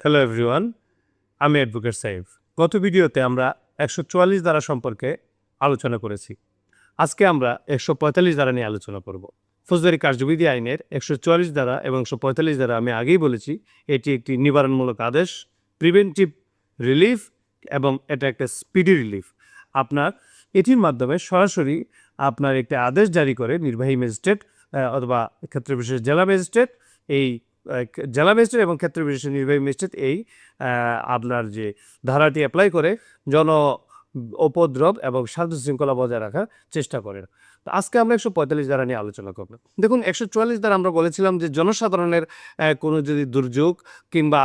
Hello everyone, আমি advocate Saif. গত ভিডিওতে আমরা ১৪৪ ধারা সম্পর্কে আলোচনা করেছি। আজকে আমরা ১৪৫ ধারা নিয়ে আলোচনা করব। ফৌজদারি কার্যবিধি আইনের ১৪৪ ধারা এবং ১৪৫ ধারা আমি আগেই বলেছি এটি একটি নিবারণমূলক আদেশ, প্রিভেন্টিভ রিলিফ এবং এটা একটা স্পিডি রিলিফ। আপনার এটির মাধ্যমে সরাসরি আপনার একটি আদেশ জারি করে নির্বাহী ম্যাজিস্ট্রেট অথবা ক্ষেত্র বিশেষ জেলা ম্যাজিস্ট্রেট এই জেলা ম্যাজিস্ট্রেট এবং ক্ষেত্র বিশেষ নির্বাহী ম্যাজিস্ট্রেট এই আপনার যে ধারাটি অ্যাপ্লাই করে জন উপদ্রব এবং শান্তি শৃঙ্খলা বজায় রাখার চেষ্টা করেন। তো আজকে আমরা ১৪৫ ধারা নিয়ে আলোচনা করব। দেখুন ১৪৪ ধারা আমরা বলেছিলাম যে জনসাধারণের কোনো যদি দুর্যোগ কিংবা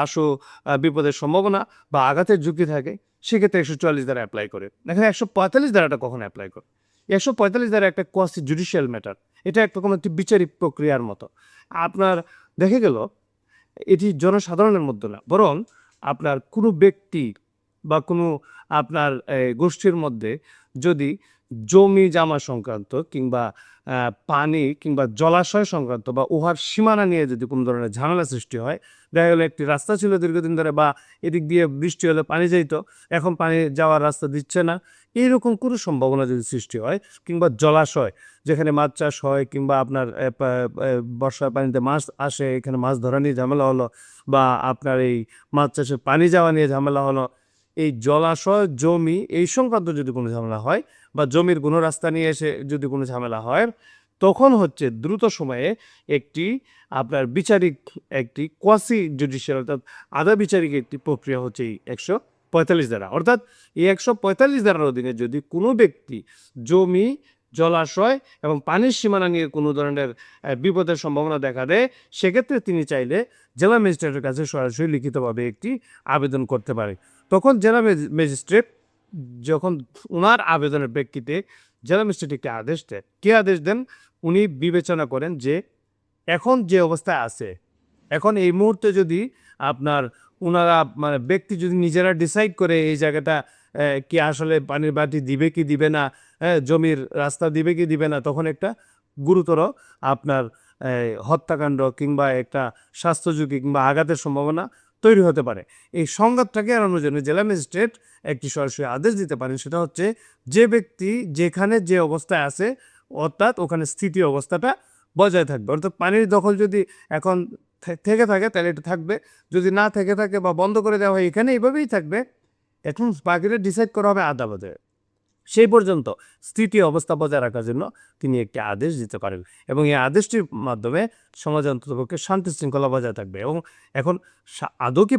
বিপদের সম্ভাবনা বা আঘাতের ঝুঁকি থাকে সেক্ষেত্রে ১৪৪ ধারা অ্যাপ্লাই করে। দেখেন ১৪৫ ধারাটা কখন অ্যাপ্লাই করে? ১৪৫ ধারা একটা কোয়াসি জুডিশিয়াল ম্যাটার, এটা একটা কোনো একটি বিচারিক প্রক্রিয়ার মতো। আপনার দেখে গেল এটি জনসাধারণের মধ্যে না, বরং আপনার কোনো ব্যক্তি বা কোনো আপনার গোষ্ঠীর মধ্যে যদি জমি জামা সংক্রান্ত কিংবা পানি কিংবা জলাশয় সংক্রান্ত বা উহার সীমানা নিয়ে যদি কোনো ধরনের ঝামেলা সৃষ্টি হয়, দেখা গেলো একটি রাস্তা ছিল দীর্ঘদিন ধরে বা এদিক দিয়ে বৃষ্টি হলে পানি যাইত, এখন পানি যাওয়ার রাস্তা দিচ্ছে না, এইরকম কোনো সম্ভাবনা যদি সৃষ্টি হয়, কিংবা জলাশয় যেখানে মাছ চাষ হয় কিংবা আপনার বর্ষার পানিতে মাছ আসে, এখানে মাছ ধরা নিয়ে ঝামেলা হলো বা আপনার এই মাছ চাষে পানি যাওয়া নিয়ে ঝামেলা হলো, এই জলাশয় জমি এই সংক্রান্ত যদি কোনো ঝামেলা হয় বা জমির কোনো রাস্তা নিয়ে এসে যদি কোনো ঝামেলা হয়, তখন হচ্ছে দ্রুত সময়ে একটি আপনার বিচারিক একটি কোয়াসি জুডিশিয়াল অর্থাৎ আধা বিচারিক একটি প্রক্রিয়া হচ্ছে এই ১৪৫ ধারা। অর্থাৎ এই ১৪৫ ধারার অধীনে যদি কোনো ব্যক্তি জমি জলাশয় এবং পানির সীমানা নিয়ে কোনো ধরনের বিপদের সম্ভাবনা দেখা দেয়, সেক্ষেত্রে তিনি চাইলে জেলা ম্যাজিস্ট্রেটের কাছে সরাসরি লিখিতভাবে একটি আবেদন করতে পারে। তখন জেলা ম্যাজিস্ট্রেট যখন ওনার আবেদনের প্রেক্ষিতে জেলা ম্যাজিস্ট্রেট একটি আদেশ দেন, কে আদেশ দেন? উনি বিবেচনা করেন যে এখন যে অবস্থায় আছে, এখন এই মুহূর্তে যদি আপনার ওনারা মানে ব্যক্তি যদি নিজেরা ডিসাইড করে এই জায়গাটা কি আসলে পানির বাটি দিবে কি দিবে না, জমির রাস্তা দিবে কি দিবে না, তখন একটা গুরুতর আপনার হত্যাকাণ্ড কিংবা একটা স্বাস্থ্য ঝুঁকি কিংবা আঘাতের সম্ভাবনা তৈরি হতে পারে। এই সংঘাতটাকে এড়ানোর জন্য জেলা ম্যাজিস্ট্রেট একটি সরাসরি আদেশ দিতে পারেন। সেটা হচ্ছে যে ব্যক্তি যেখানে যে অবস্থায় আছে অর্থাৎ ওখানে স্থিতি অবস্থাটা বজায় থাকবে। অর্থাৎ পানির দখল যদি এখন থেকে থাকে তাহলে এটা থাকবে, যদি না থেকে থাকে বা বন্ধ করে দেওয়া হয় এখানে এইভাবেই থাকবে। এখন বাকিটা ডিসাইড করা হবে আদালতে। সেই পর্যন্ত স্থিতি অবস্থা বজায় রাখার জন্য তিনি একটি আদেশ দিতে পারেন এবং এই আদেশটির মাধ্যমে সমাজে অন্ততপক্ষে শান্তি শৃঙ্খলা বজায় থাকবে। এবং এখন আদৌ কি